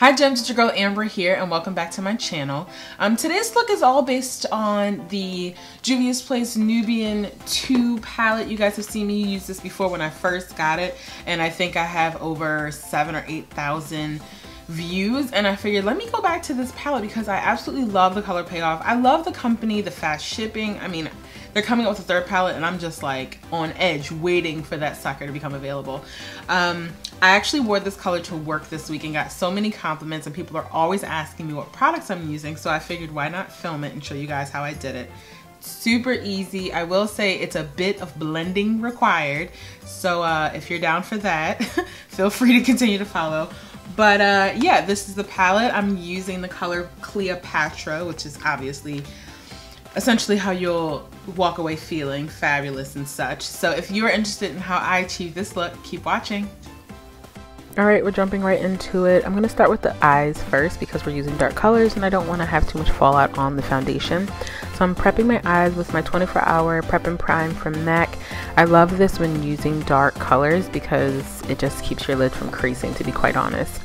Hi gems, it's your girl Ambra here and welcome back to my channel. Today's look is all based on the Juvia's Place Nubian 2 palette. You guys have seen me use this before when I first got it, and I think I have over 7,000 or 8,000 views, and I figured let me go back to this palette because I absolutely love the color payoff. I love the company, the fast shipping. I mean, they're coming up with a third palette and I'm just like on edge waiting for that sucker to become available. I actually wore this color to work this week and got so many compliments, and people are always asking me what products I'm using, so I figured why not film it and show you guys how I did it. Super easy. I will say it's a bit of blending required, so if you're down for that, feel free to continue to follow. But yeah, this is the palette. I'm using the color Cleopatra, which is obviously essentially how you'll walk away feeling fabulous and such. So if you're interested in how I achieve this look, keep watching. Alright, we're jumping right into it. I'm going to start with the eyes first because we're using dark colors and I don't want to have too much fallout on the foundation. So I'm prepping my eyes with my 24-hour Prep and Prime from MAC. I love this when using dark colors because it just keeps your lid from creasing, to be quite honest.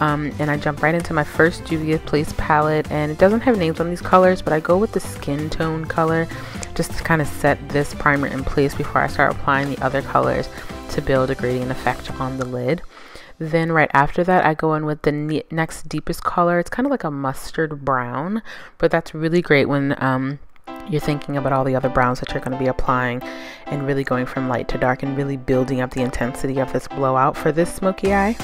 And I jump right into my first Juvia's Place palette, and it doesn't have names on these colors, but I go with the skin tone color just to kind of set this primer in place before I start applying the other colors to build a gradient effect on the lid. Then right after that, I go in with the next deepest color. It's kind of like a mustard brown, but that's really great when you're thinking about all the other browns that you're going to be applying and really going from light to dark and really building up the intensity of this blowout for this smoky eye.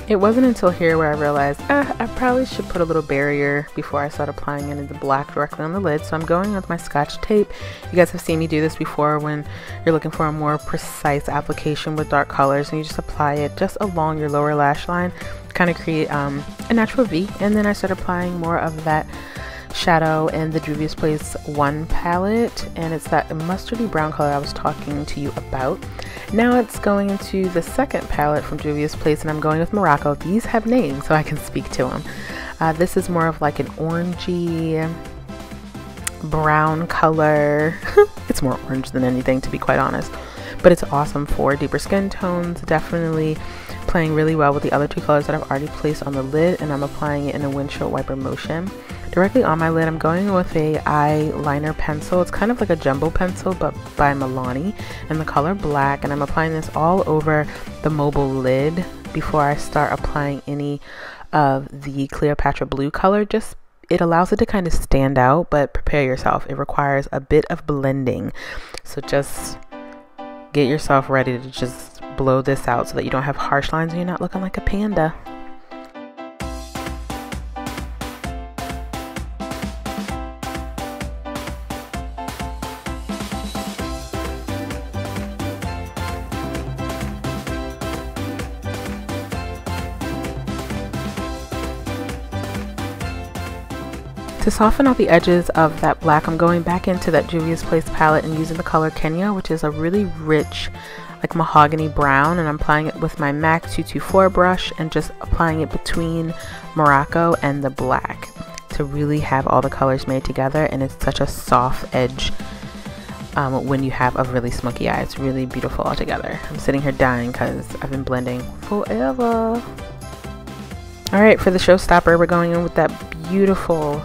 It wasn't until here where I realized I probably should put a little barrier before I start applying any of the black directly on the lid. So I'm going with my Scotch tape. You guys have seen me do this before when you're looking for a more precise application with dark colors, and you just apply it just along your lower lash line to kind of create a natural V. And then I start applying more of that shadow in the Juvia's Place 1 palette, and it's that mustardy brown color I was talking to you about. Now it's going into the second palette from Juvia's Place, and I'm going with Morocco. These have names so I can speak to them. This is more of like an orangey brown color. It's more orange than anything, to be quite honest, but it's awesome for deeper skin tones. Definitely playing really well with the other two colors that I've already placed on the lid, and I'm applying it in a windshield wiper motion. Directly on my lid, I'm going with a eyeliner pencil. It's kind of like a jumbo pencil, but by Milani, in the color black, and I'm applying this all over the mobile lid before I start applying any of the Cleopatra blue color. Just it allows it to kind of stand out, but prepare yourself. It requires a bit of blending, so just get yourself ready to just blow this out so that you don't have harsh lines and you're not looking like a panda. To soften out the edges of that black, I'm going back into that Juvia's Place palette and using the color Kenya, which is a really rich, like mahogany brown, and I'm applying it with my MAC 224 brush and just applying it between Morocco and the black to really have all the colors made together. And it's such a soft edge when you have a really smoky eye. It's really beautiful all together. I'm sitting here dying because I've been blending forever. Alright, for the showstopper, we're going in with that beautiful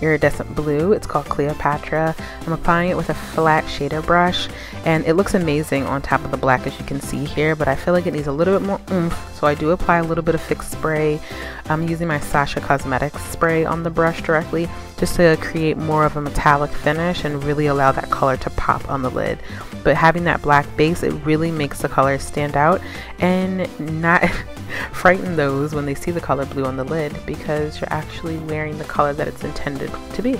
iridescent blue. It's called Cleopatra. I'm applying it with a flat shader brush, and it looks amazing on top of the black, as you can see here, but I feel like it needs a little bit more oomph, so I do apply a little bit of fixed spray. I'm using my Sasha Cosmetics spray on the brush directly just to create more of a metallic finish and really allow that color to pop on the lid. But having that black base, it really makes the color stand out and not frighten those when they see the color blue on the lid, because you're actually wearing the color that it's intended to be.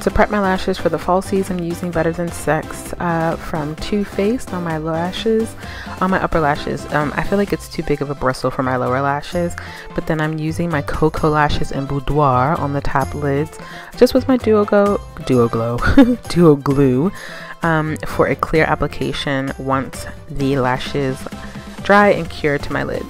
To prep my lashes for the falsies, I'm using Better Than Sex from Too Faced on my lashes, on my upper lashes. I feel like it's too big of a bristle for my lower lashes, but then I'm using my Cocoa Lashes in Boudoir on the top lids, just with my Duo Glue for a clear application once the lashes dry and cure to my lid.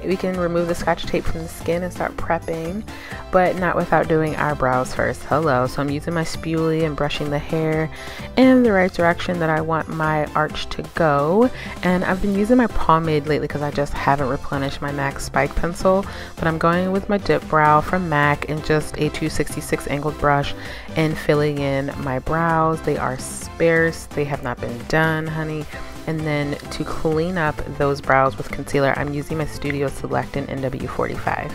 We can remove the Scotch tape from the skin and start prepping, but not without doing our brows first. Hello. So I'm using my spoolie and brushing the hair in the right direction that I want my arch to go. And I've been using my pomade lately because I just haven't replenished my MAC Spike pencil, but I'm going with my dip brow from MAC and just a 266 angled brush and filling in my brows. They are sparse. They have not been done, honey. And then to clean up those brows with concealer, I'm using my Studio Select in NW45.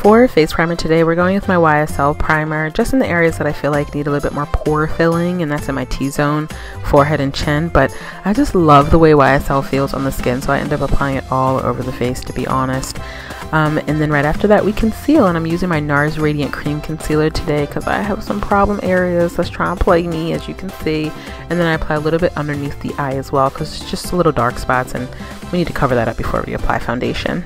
For face primer today, we're going with my YSL primer, just in the areas that I feel like need a little bit more pore filling, and that's in my T-zone, forehead, and chin. But I just love the way YSL feels on the skin, so I end up applying it all over the face, to be honest. And then right after that, we conceal, and I'm using my NARS Radiant Cream Concealer today because I have some problem areas that's trying to plague me, as you can see. And then I apply a little bit underneath the eye as well because it's just little dark spots, and we need to cover that up before we apply foundation.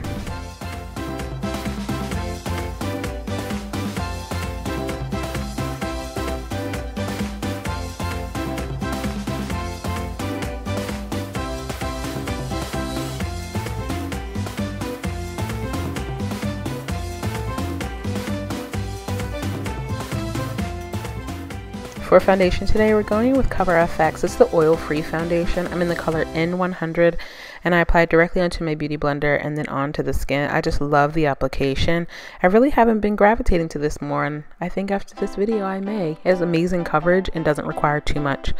For foundation today, we're going with Cover FX. It's the oil-free foundation. I'm in the color N100, and I apply it directly onto my beauty blender and then onto the skin. I just love the application. I really haven't been gravitating to this more, and I think after this video I may. It has amazing coverage and doesn't require too much.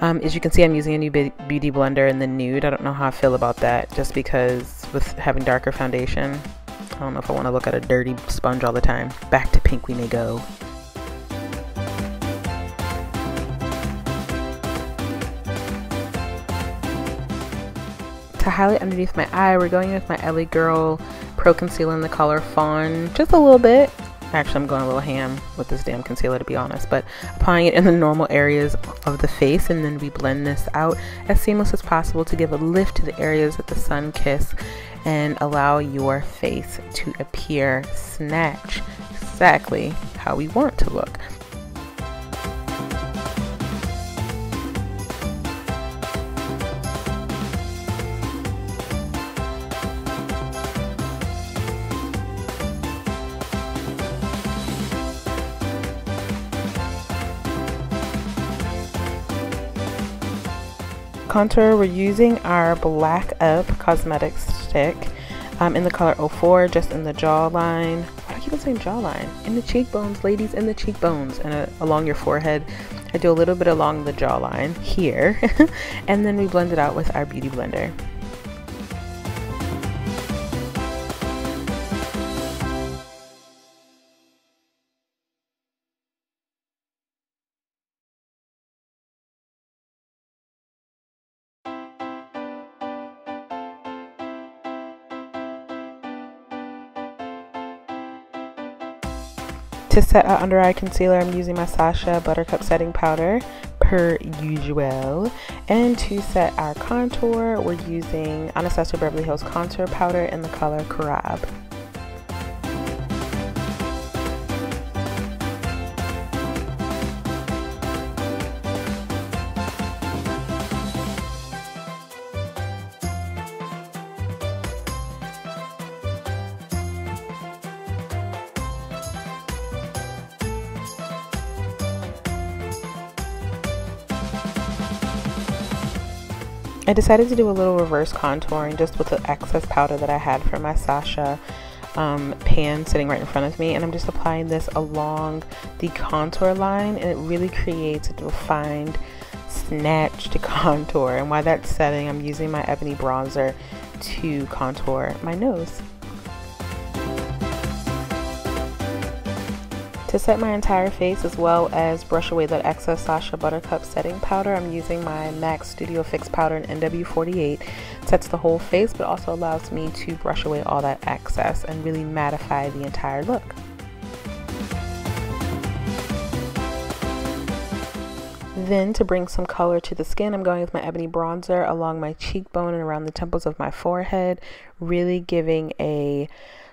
As you can see, I'm using a new beauty blender in the nude. I don't know how I feel about that, just because with having darker foundation, I don't know if I want to look at a dirty sponge all the time. Back to pink we may go. To highlight underneath my eye, we're going with my LA Girl Pro Concealer in the color Fawn, just a little bit. Actually, I'm going a little ham with this damn concealer, to be honest, but applying it in the normal areas of the face, and then we blend this out as seamless as possible to give a lift to the areas that the sun kiss and allow your face to appear snatch, exactly how we want it to look. Contour, we're using our Black Up Cosmetics stick in the color 04, just in the jawline. Why do I keep on saying jawline? In the cheekbones, ladies, in the cheekbones, and along your forehead. I do a little bit along the jawline here, and then we blend it out with our beauty blender. To set our under eye concealer, I'm using my Sasha Buttercup Setting Powder, per usual. And to set our contour, we're using Anastasia Beverly Hills Contour Powder in the color Crab. I decided to do a little reverse contouring just with the excess powder that I had from my Sasha pan sitting right in front of me, and I'm just applying this along the contour line, and it really creates a defined snatched contour. And while that's setting, I'm using my ebony bronzer to contour my nose. To set my entire face as well as brush away that excess Sasha Buttercup setting powder, I'm using my MAC Studio Fix powder in NW48. It sets the whole face but also allows me to brush away all that excess and really mattify the entire look. Then to bring some color to the skin, I'm going with my ebony bronzer along my cheekbone and around the temples of my forehead, really giving a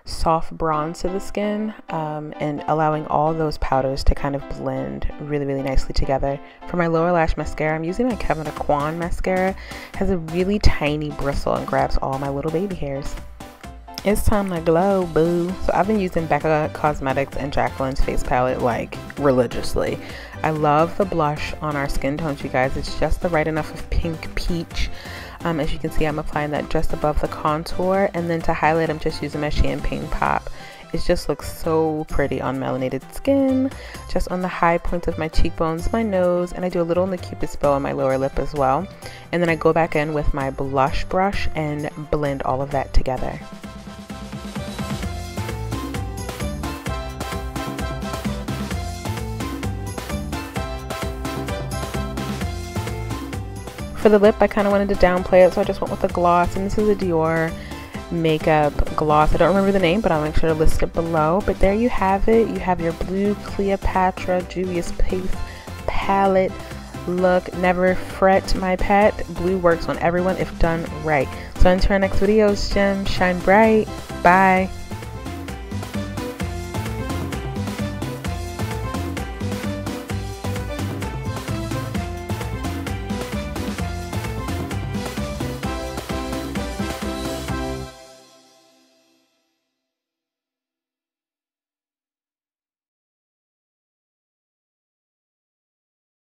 soft bronze to the skin and allowing all those powders to kind of blend really nicely together. For my lower lash mascara, I'm using my Kevin Aucoin mascara. It has a really tiny bristle and grabs all my little baby hairs. It's time to glow, boo. So I've been using Becca Cosmetics and Jacqueline's face palette like religiously. I love the blush on our skin tones, you guys. It's just the right enough of pink peach. As you can see, I'm applying that just above the contour, and then to highlight, I'm just using my Champagne Pop. It just looks so pretty on melanated skin, just on the high points of my cheekbones, my nose, and I do a little on the Cupid's bow on my lower lip as well. And then I go back in with my blush brush and blend all of that together. For the lip, I kind of wanted to downplay it, so I just went with a gloss, and this is a Dior makeup gloss. I don't remember the name, but I'll make sure to list it below. But there you have it. You have your blue Cleopatra Juvia's Place palette look. Never fret, my pet. Blue works on everyone if done right. So until our next videos, gems shine bright. Bye.